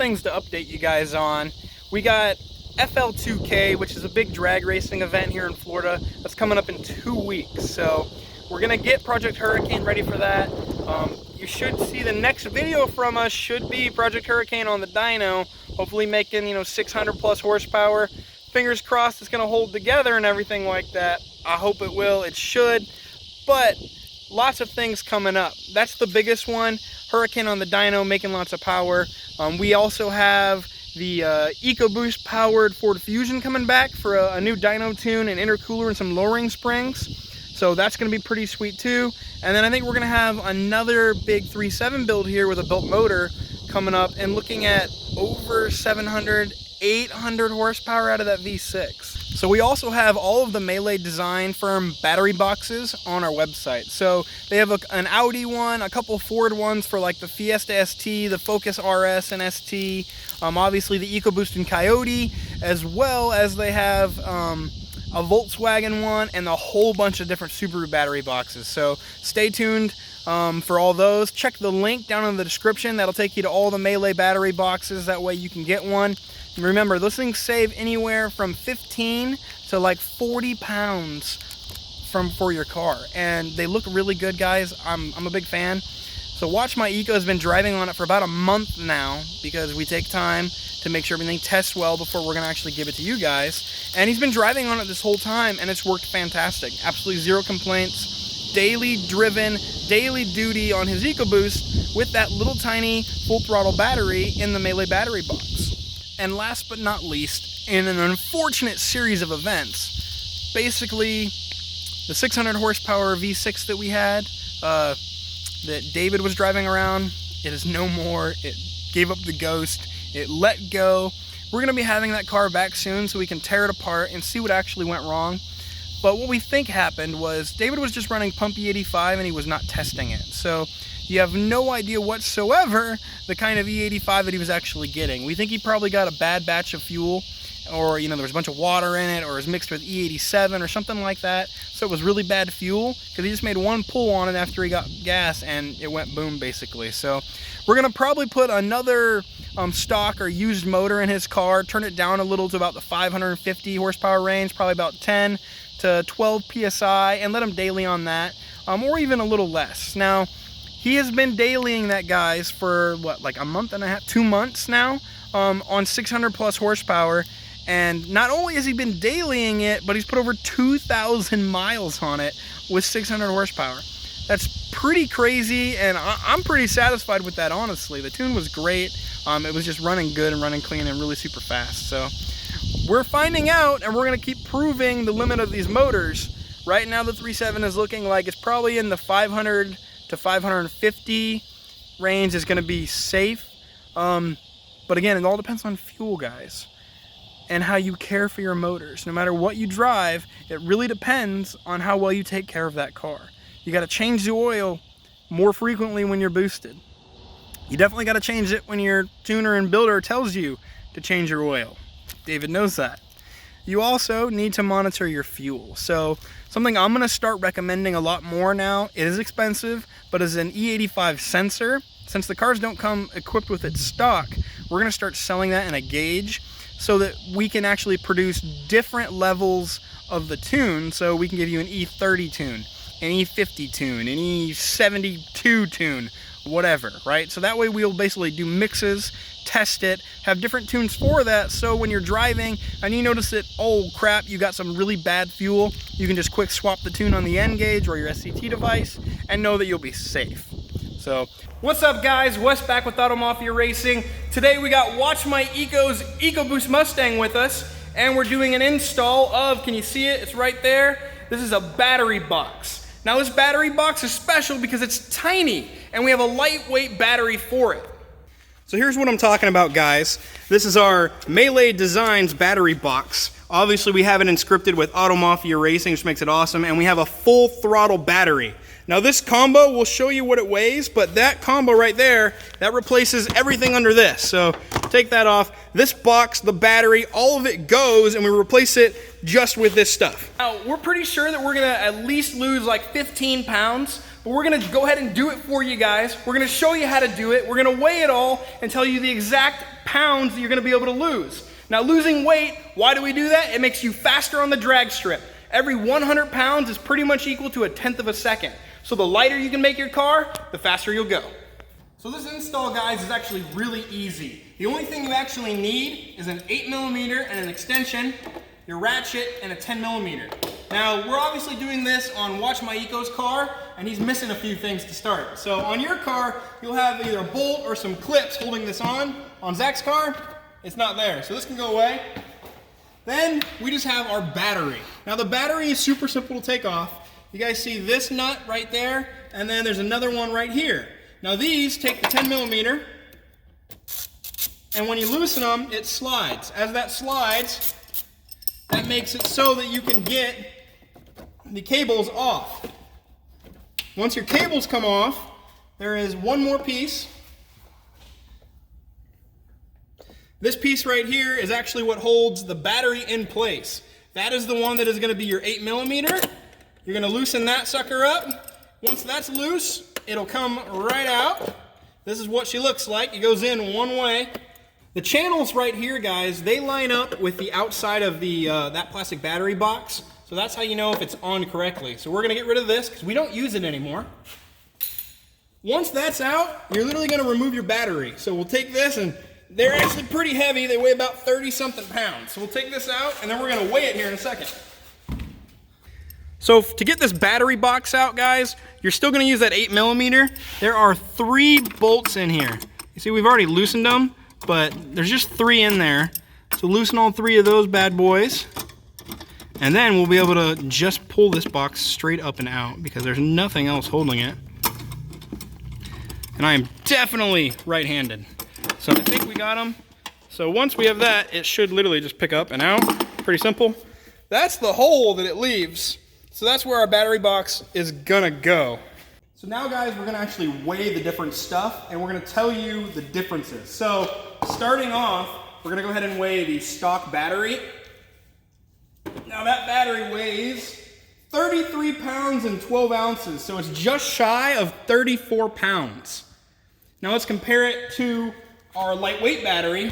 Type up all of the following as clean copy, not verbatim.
things to update you guys on. We got FL2K, which is a big drag racing event here in Florida that's coming up in 2 weeks. So we're gonna get Project Hurricane ready for that. You should see the next video from us should be Project Hurricane on the dyno, hopefully making 600 plus horsepower. Fingers crossed it's gonna hold together and everything like that. I hope it will, it should, but lots of things coming up. That's the biggest one, Hurricane on the dyno, making lots of power. We also have the EcoBoost powered Ford Fusion coming back for a new dyno tune and intercooler and some lowering springs. So that's going to be pretty sweet too. And then I think we're going to have another big 3.7 build here with a built motor coming up and looking at over 700, 800 horsepower out of that V6. So we also have all of the Mele design firm battery boxes on our website. So they have an Audi one, a couple Ford ones for like the Fiesta ST, the Focus RS and ST, obviously the EcoBoost and Coyote, as well as they have a Volkswagen one and a whole bunch of different Subaru battery boxes. So stay tuned for all those. Check the link down in the description. That'll take you to all the Mele battery boxes. That way you can get one. And remember, those things save anywhere from 15 to like 40 pounds for your car. And they look really good, guys. I'm a big fan. So Watch My Eco has been driving on it for about a month now because we take time to make sure everything tests well before we're gonna actually give it to you guys. And he's been driving on it this whole time and it's worked fantastic. Absolutely zero complaints. Daily driven, daily duty on his EcoBoost with that little tiny full throttle battery in the Mele battery box. And last but not least, in an unfortunate series of events, basically the 600 horsepower V6 that we had, that David was driving around, it is no more. It gave up the ghost. It let go. We're going to be having that car back soon so we can tear it apart and see what actually went wrong. But what we think happened was David was just running pump E85 and he was not testing it. So you have no idea whatsoever the kind of E85 that he was actually getting. We think he probably got a bad batch of fuel, or there was a bunch of water in it, or it was mixed with E87 or something like that. So it was really bad fuel because he just made one pull on it after he got gas and it went boom basically. So we're gonna probably put another stock or used motor in his car, turn it down a little to about the 550 horsepower range, probably about 10 to 12 PSI, and let him daily on that, or even a little less. Now, he has been dailying that, guys, for what, like a month and a half, 2 months now, on 600 plus horsepower. And not only has he been dailying it, but he's put over 2,000 miles on it with 600 horsepower. That's pretty crazy, and I'm pretty satisfied with that, honestly. The tune was great. It was just running good and running clean and really super fast. So we're finding out, and we're gonna keep proving the limit of these motors. Right now, the 3.7 is looking like it's probably in the 500 to 550 range is gonna be safe. But again, it all depends on fuel, guys, and how you care for your motors. No matter what you drive, it really depends on how well you take care of that car. You gotta change the oil more frequently when you're boosted. You definitely gotta change it when your tuner and builder tells you to change your oil. David knows that. You also need to monitor your fuel. So something I'm gonna start recommending a lot more now, it is expensive, but is an E85 sensor. Since the cars don't come equipped with its stock, we're gonna start selling that in a gauge so that we can actually produce different levels of the tune. So we can give you an E30 tune, an E50 tune, an E72 tune, whatever, right? So that way we'll basically do mixes, test it, have different tunes for that, so when you're driving and you notice that, oh crap, you got some really bad fuel, you can just quick swap the tune on the N gauge or your SCT device and know that you'll be safe. So what's up, guys? Wes back with Auto Mafia Racing. Today we got Watch My Eco's EcoBoost Mustang with us, and we're doing an install of, can you see it? It's right there. This is a battery box. Now this battery box is special because it's tiny and we have a lightweight battery for it. So here's what I'm talking about, guys. This is our Mele Designs battery box. Obviously we have it inscripted with Auto Mafia Racing, which makes it awesome, and we have a full throttle battery. Now this combo, we'll show you what it weighs, but that combo right there, that replaces everything under this. So take that off. This box, the battery, all of it goes, and we replace it just with this stuff. Now, we're pretty sure that we're gonna at least lose like 15 pounds, but we're gonna go ahead and do it for you guys. We're gonna show you how to do it. We're gonna weigh it all and tell you the exact pounds that you're gonna be able to lose. Now losing weight, why do we do that? It makes you faster on the drag strip. Every 100 pounds is pretty much equal to 1/10 of a second. So the lighter you can make your car, the faster you'll go. So this install, guys, is actually really easy. The only thing you actually need is an 8mm and an extension, your ratchet, and a 10mm. Now, we're obviously doing this on Watch My Eco's car, and he's missing a few things to start. So on your car, you'll have either a bolt or some clips holding this on. On Zach's car, it's not there, so this can go away. Then we just have our battery. Now the battery is super simple to take off. You guys see this nut right there, and then there's another one right here. Now these take the 10mm, and when you loosen them, it slides. As that slides, that makes it so that you can get the cables off. Once your cables come off, there is one more piece. This piece right here is actually what holds the battery in place. That is the one that is going to be your 8mm. You're going to loosen that sucker up. Once that's loose, it'll come right out. This is what she looks like. It goes in one way. The channels right here, guys, they line up with the outside of the that plastic battery box. So that's how you know if it's on correctly. So we're going to get rid of this because we don't use it anymore. Once that's out, you're literally going to remove your battery. So we'll take this, and they're actually pretty heavy. They weigh about 30-something pounds. So we'll take this out, and then we're going to weigh it here in a second. So to get this battery box out, guys, you're still going to use that 8mm. There are 3 bolts in here. You see, we've already loosened them, but there's just 3 in there. So loosen all 3 of those bad boys, and then we'll be able to just pull this box straight up and out because there's nothing else holding it. And I am definitely right-handed. So I think we got them. So once we have that, it should literally just pick up and out. Pretty simple. That's the hole that it leaves. So that's where our battery box is gonna go. So now, guys, we're gonna actually weigh the different stuff, and we're gonna tell you the differences. So starting off, we're gonna go ahead and weigh the stock battery. Now that battery weighs 33 pounds and 12 ounces. So it's just shy of 34 pounds. Now let's compare it to our lightweight battery.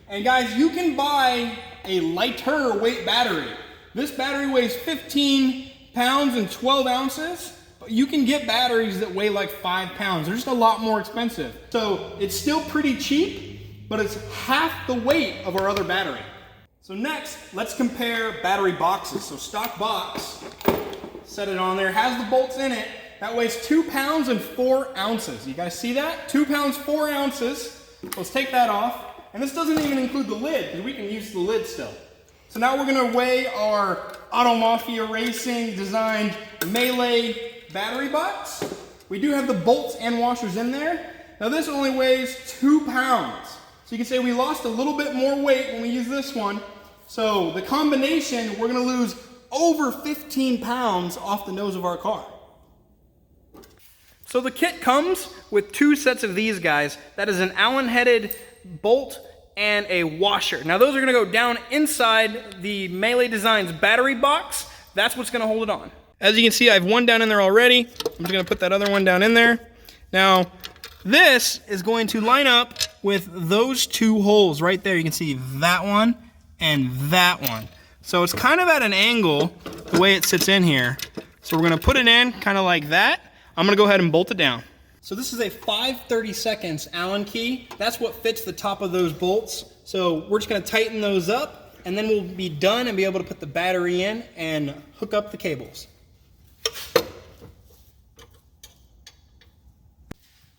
And guys, you can buy a lighter weight battery. This battery weighs 15 pounds and 12 ounces, but you can get batteries that weigh like 5 pounds. They're just a lot more expensive. So it's still pretty cheap, but it's half the weight of our other battery. So next, let's compare battery boxes. So stock box, set it on there, has the bolts in it. That weighs 2 pounds and 4 ounces. You guys see that? 2 pounds, 4 ounces. Let's take that off. And this doesn't even include the lid, because we can use the lid still. So now we're gonna weigh our Auto Mafia Racing designed Mele battery box. We do have the bolts and washers in there. Now this only weighs 2 pounds. So you can say we lost a little bit more weight when we use this one. So the combination, we're gonna lose over 15 pounds off the nose of our car. So the kit comes with 2 sets of these guys. That is an Allen-headed bolt and a washer. Now those are gonna go down inside the Mele Designs battery box. That's what's gonna hold it on. As you can see, I have one down in there already. I'm just gonna put that other one down in there. Now, this is going to line up with those 2 holes right there. You can see that one and that one. So it's kind of at an angle, the way it sits in here. So we're gonna put it in kind of like that. I'm gonna go ahead and bolt it down. So this is a 5/32 Allen key. That's what fits the top of those bolts. So we're just gonna tighten those up, and then we'll be done and be able to put the battery in and hook up the cables.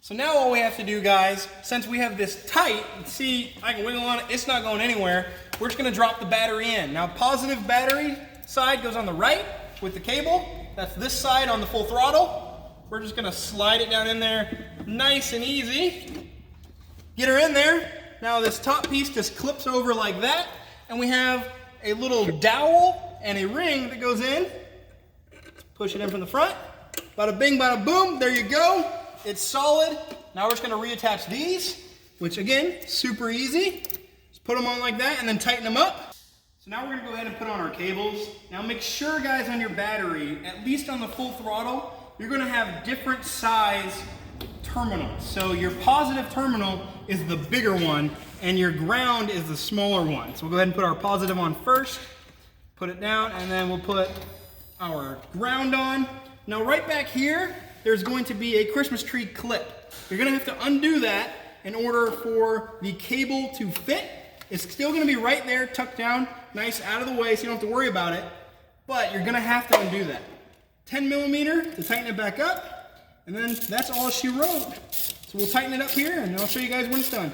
So now all we have to do, guys, since we have this tight, see, I can wiggle on it, it's not going anywhere. We're just gonna drop the battery in. Now, positive battery side goes on the right with the cable. That's this side on the full throttle. We're just gonna slide it down in there nice and easy. Get her in there. Now this top piece just clips over like that, and we have a little dowel and a ring that goes in. Push it in from the front. Bada bing, bada boom, there you go. It's solid. Now we're just gonna reattach these, which again, super easy. Just put them on like that and then tighten them up. So now we're gonna go ahead and put on our cables. Now make sure, guys, on your battery, at least on the full throttle, you're gonna have different size terminals. So your positive terminal is the bigger one and your ground is the smaller one. So we'll go ahead and put our positive on first, put it down, and then we'll put our ground on. Now right back here, there's going to be a Christmas tree clip. You're gonna have to undo that in order for the cable to fit. It's still gonna be right there, tucked down, nice out of the way, so you don't have to worry about it, but you're gonna have to undo that. 10 millimeter to tighten it back up, and then that's all she wrote. So we'll tighten it up here, and I'll show you guys when it's done.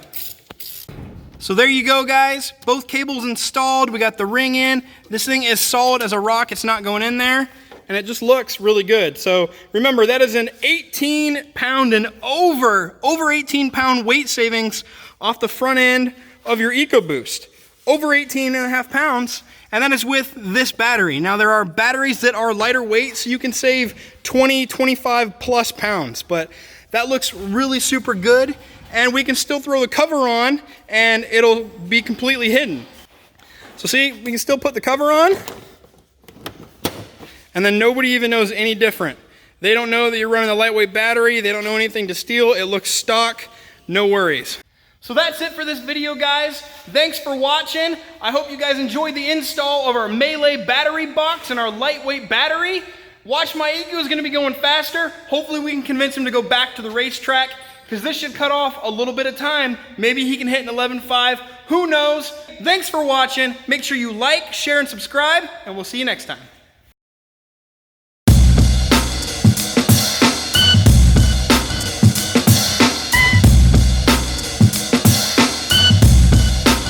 So there you go, guys. Both cables installed. We got the ring in. This thing is solid as a rock. It's not going in there. And it just looks really good. So remember, that is an 18-pound and over 18-pound weight savings off the front end of your EcoBoost. Over 18 and a half pounds. And that is with this battery. Now there are batteries that are lighter weight, so you can save 20, 25 plus pounds. But that looks really super good. And we can still throw the cover on and it'll be completely hidden. So see, we can still put the cover on and then nobody even knows any different. They don't know that you're running a lightweight battery. They don't know anything to steal. It looks stock, no worries. So that's it for this video, guys. Thanks for watching. I hope you guys enjoyed the install of our Mele battery box and our lightweight battery. Watch My Eco is gonna be going faster. Hopefully we can convince him to go back to the racetrack, because this should cut off a little bit of time. Maybe he can hit an 11.5, who knows? Thanks for watching. Make sure you like, share, and subscribe, and we'll see you next time.